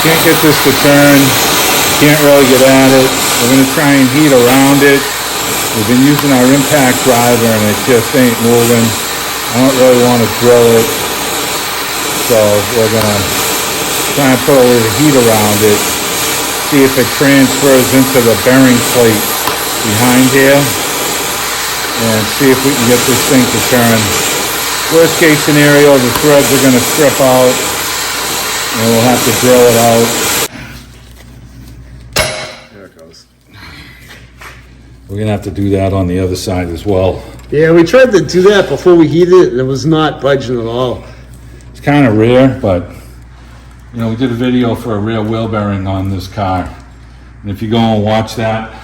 Can't get this to turn. Can't really get at it. We're going to try and heat around it. We've been using our impact driver and it just ain't moving. I don't really want to drill it. So we're going to try and put a little heat around it. See if it transfers into the bearing plate behind here. And see if we can get this thing to turn. Worst case scenario, the threads are going to strip out. And we'll have to drill it out. There it goes. We're gonna have to do that on the other side as well. Yeah, we tried to do that before we heated it, and it was not budging at all. It's kind of rare, but you know, we did a video for a rear wheel bearing on this car. And if you go and watch that,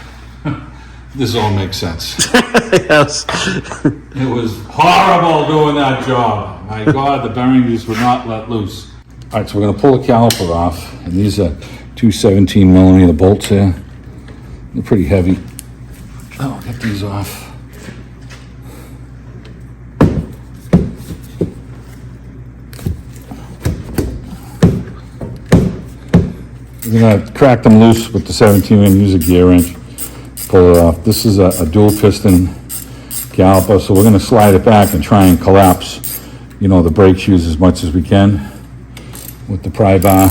this all makes sense. Yes. It was horrible doing that job. My God, the bearing just would not let loose. All right, so we're gonna pull the caliper off, and these are two 17mm bolts here. They're pretty heavy. Oh, I'll get these off. We're gonna crack them loose with the 17mm, use a gear wrench, pull it off. This is a dual piston caliper, so we're gonna slide it back and try and collapse, you know, the brake shoes as much as we can with the pry bar.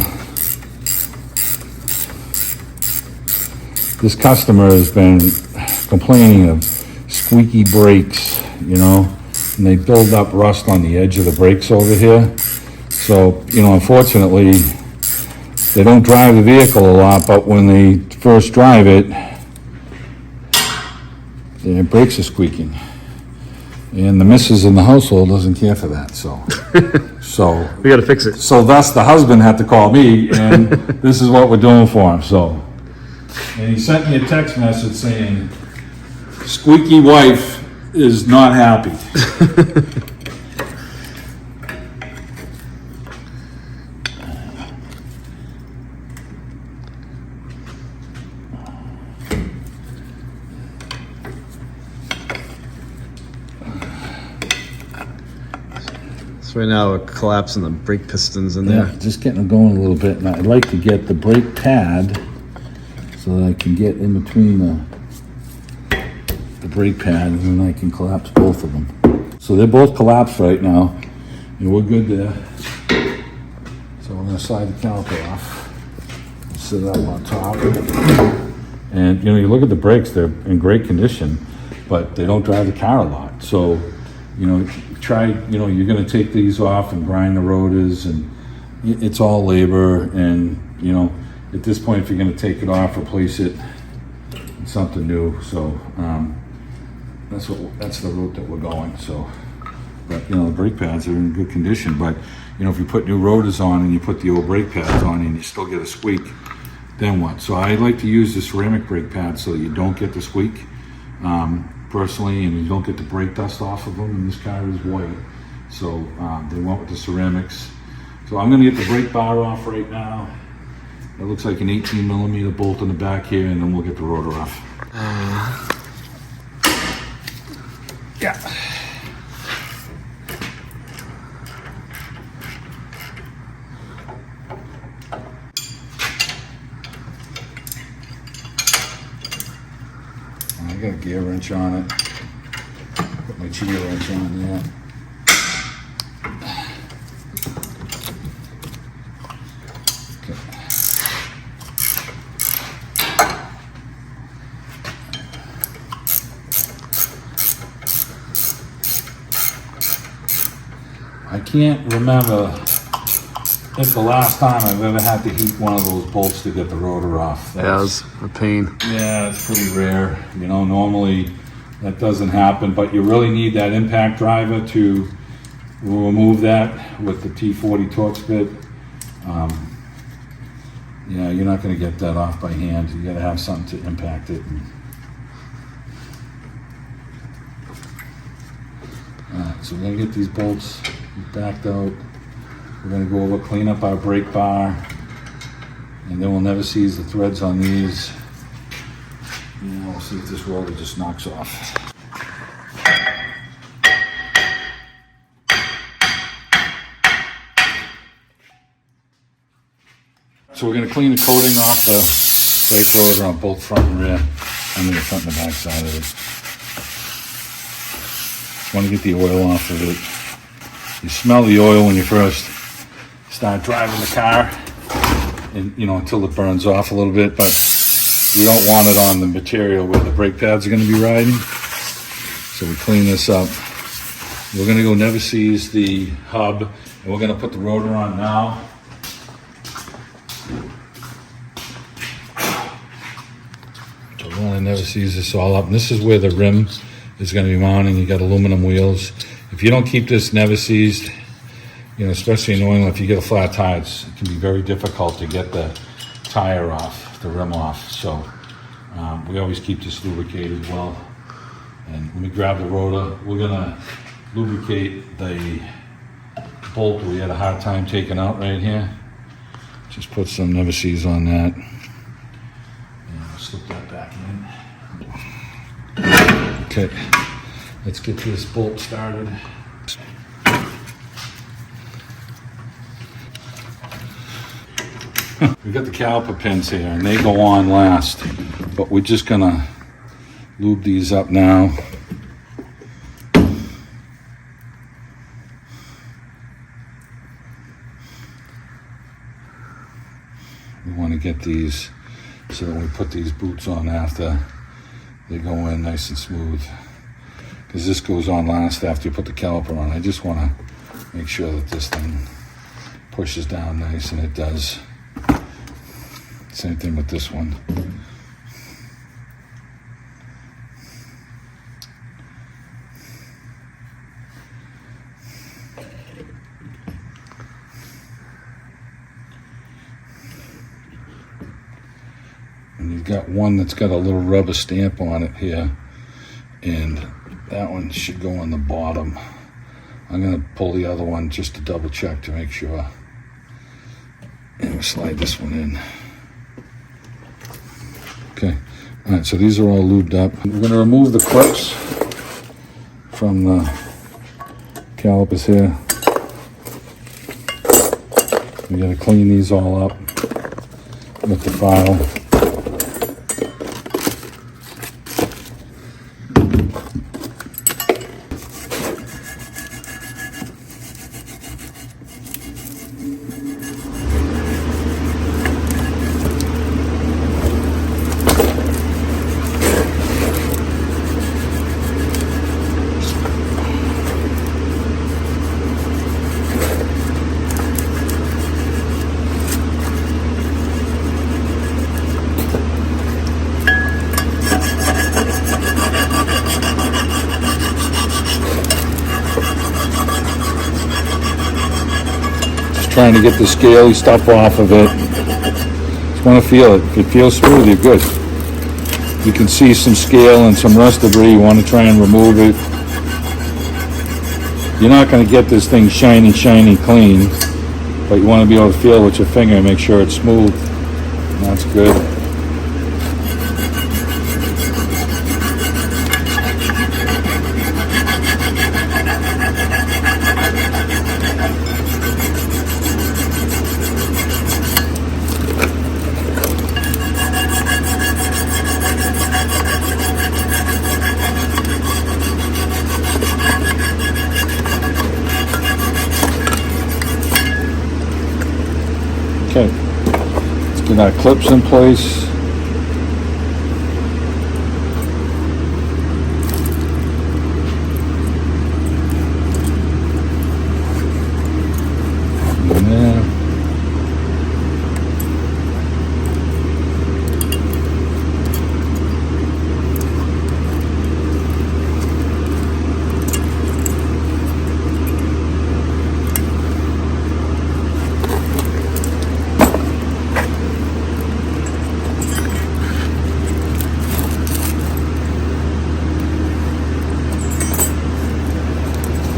This customer has been complaining of squeaky brakes, you know, and they build up rust on the edge of the brakes over here. So, you know, unfortunately, they don't drive the vehicle a lot, but when they first drive it, their brakes are squeaking. And the missus in the household doesn't care for that, so. We gotta fix it. So thus the husband had to call me, and this is what we're doing for him, so. And he sent me a text message saying, squeaky wife is not happy. So right now we're collapsing the brake pistons in there. Yeah, just getting them going a little bit, and I'd like to get the brake pad so that I can get in between the brake pad, and then I can collapse both of them. So they're both collapsed right now, and we're good there. So we're gonna slide the caliper off, sit it up on top. And you know, you look at the brakes, they're in great condition, but they don't drive the car a lot. So, you know, try, you know, you're gonna take these off and grind the rotors, and it's all labor, and you know, at this point, if you're gonna take it off, replace it with something new. So that's the route that we're going. So, but you know, the brake pads are in good condition. But you know, if you put new rotors on and you put the old brake pads on and you still get a squeak, then what? So I like to use the ceramic brake pads so that you don't get the squeak, personally, and you don't get the brake dust off of them. And this car is white, so they went with the ceramics. So I'm gonna get the brake bar off right now. It looks like an 18mm bolt in the back here, and then we'll get the rotor off. Yeah. I got a gear wrench on it. Put my gear wrench on there. I can't remember if the last time I've ever had to heat one of those bolts to get the rotor off. Yeah, it was a pain. Yeah, it's pretty rare. You know, normally that doesn't happen, but you really need that impact driver to remove that with the T40 Torx bit. Yeah, you're not going to get that off by hand. You got to have something to impact it. Alright, so we're going to get these bolts backed out. We're going to go over, clean up our brake bar, and then we'll never seize the threads on these. And we'll see if this roller just knocks off. So we're gonna clean the coating off the brake rotor on both front and rear, and the front and the back side of it. Want to get the oil off of it. You smell the oil when you first start driving the car, and until it burns off a little bit, but we don't want it on the material where the brake pads are going to be riding. So we clean this up. We're going to go never seize the hub, and we're going to put the rotor on now. So we want to never seize this all up, and this is where the rim is going to be mounting. You got aluminum wheels. If you don't keep this never seized, especially in New England, if you get a flat tire, it can be very difficult to get the tire off, the rim off. So we always keep this lubricated well. And let me grab the rotor. We're gonna lubricate the bolt we had a hard time taking out right here. Just put some never seize on that. And slip that back in. Okay, let's get this bolt started. We've got the caliper pins here, and they go on last, but we're just gonna lube these up now. We want to get these so that when we put these boots on after, they go in nice and smooth, because this goes on last after you put the caliper on. I just want to make sure that this thing pushes down nice, and it does. Same thing with this one. And you've got one that's got a little rubber stamp on it here, and that one should go on the bottom. I'm going to pull the other one just to double check to make sure. And we'll slide this one in. Okay, all right, so these are all lubed up. We're going to remove the clips from the calipers here. We got to clean these all up with the file. Trying to get the scaly stuff off of it. Just want to feel it. If it feels smooth, you're good. You can see some scale and some rust debris. You want to try and remove it. You're not going to get this thing shiny clean, but you want to be able to feel with your finger and make sure it's smooth. And that's good. Okay, let's get our clips in place. And there.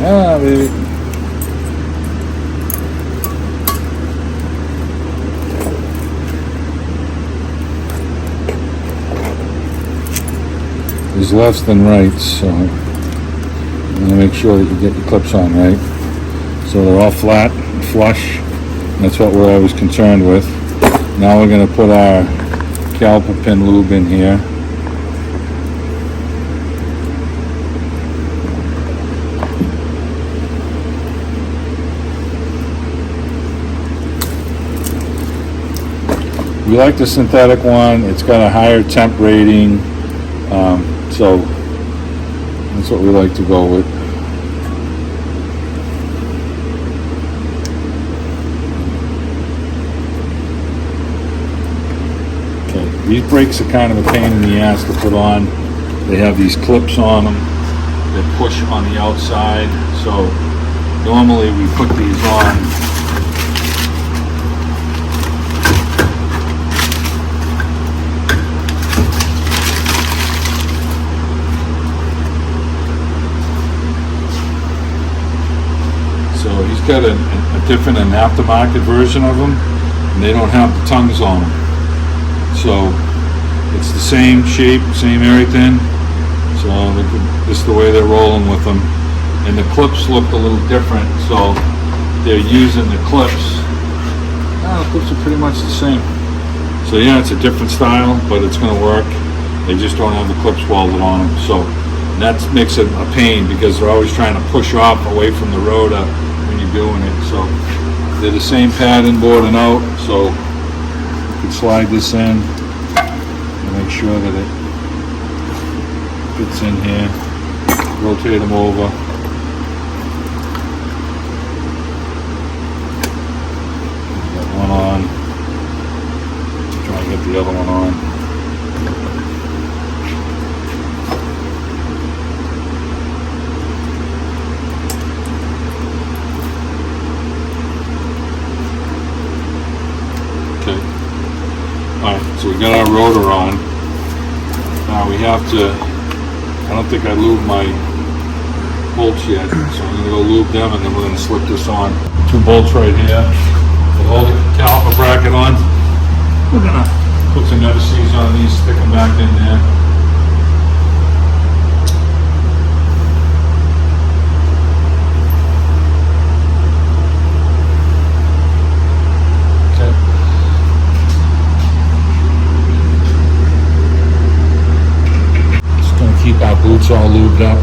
Ah, baby. There's lefts than rights, so you want to make sure that you get your clips on right. So they're all flat and flush. That's what we're always concerned with. Now we're gonna put our caliper pin lube in here. We like the synthetic one. It's got a higher temp rating, so that's what we like to go with. Okay, these brakes are kind of a pain in the ass to put on. They have these clips on them that push on the outside, so normally we put these on got a different and aftermarket version of them, and they don't have the tongues on them. So it's the same shape, same everything. So this is the way they're rolling with them. And the clips look a little different, so they're using the clips. The clips are pretty much the same. So yeah, it's a different style, but it's going to work. They just don't have the clips welded on them. So that makes it a pain because they're always trying to push off away from the rotor when you're doing it. So they're the same pad inboard and out, so you can slide this in and make sure that it fits in here. Rotate them over. Got one on. Try and get the other one on. Alright, so we got our rotor on. Now we have to, I don't think I lubed my bolts yet, so I'm going to go lube them and then we're going to slip this on. 2 bolts right here. We'll hold the caliper bracket on. We're going to put some indices on these, stick them back in there. Keep our boots all lubed up.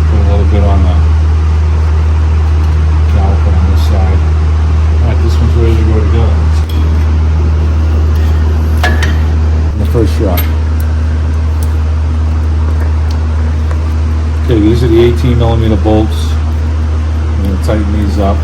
Put a little bit on the caliper on this side. Alright, this one's ready to go together. The first shot. Okay, these are the 18 millimeter bolts. I'm going to tighten these up.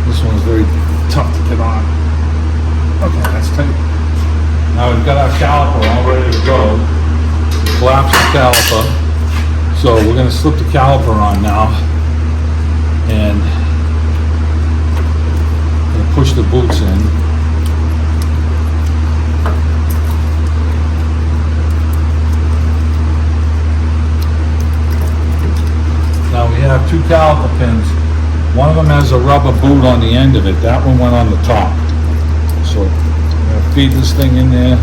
This one's very tough to get on. Okay, that's tight. Now we've got our caliper all ready to go. Collapse the caliper. So we're going to slip the caliper on now and push the boots in. Now we have 2 caliper pins. One of them has a rubber boot on the end of it. That one went on the top. So I'm going to feed this thing in there.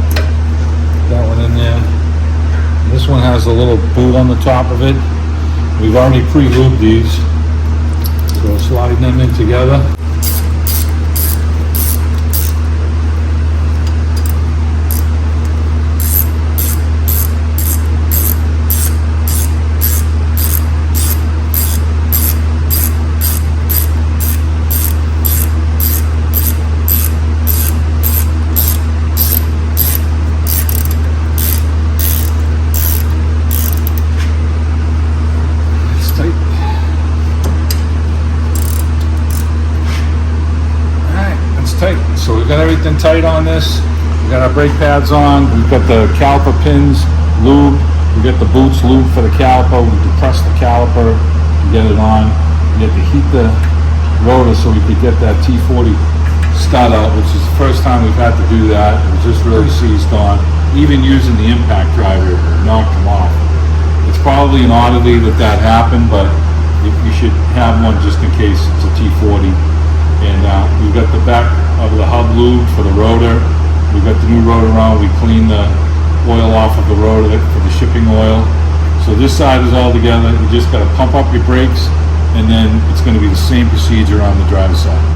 That one in there. And this one has a little boot on the top of it. We've already pre-lubed these. So sliding them in together. tight. So we've got everything tight on this. We got our brake pads on. We've got the caliper pins lubed. We got the boots lubed for the caliper. We depress the caliper to get it on. We had to heat the rotor so we could get that T40 stud out, which is the first time we've had to do that. It was just really seized on. Even using the impact driver, it knocked them off. It's probably an oddity that happened, but you should have one just in case it's a T40. And we've got the back of the hub lube for the rotor. We've got the new rotor on. We cleaned the oil off of the rotor for the shipping oil. So this side is all together. You just got to pump up your brakes, and then it's going to be the same procedure on the driver's side.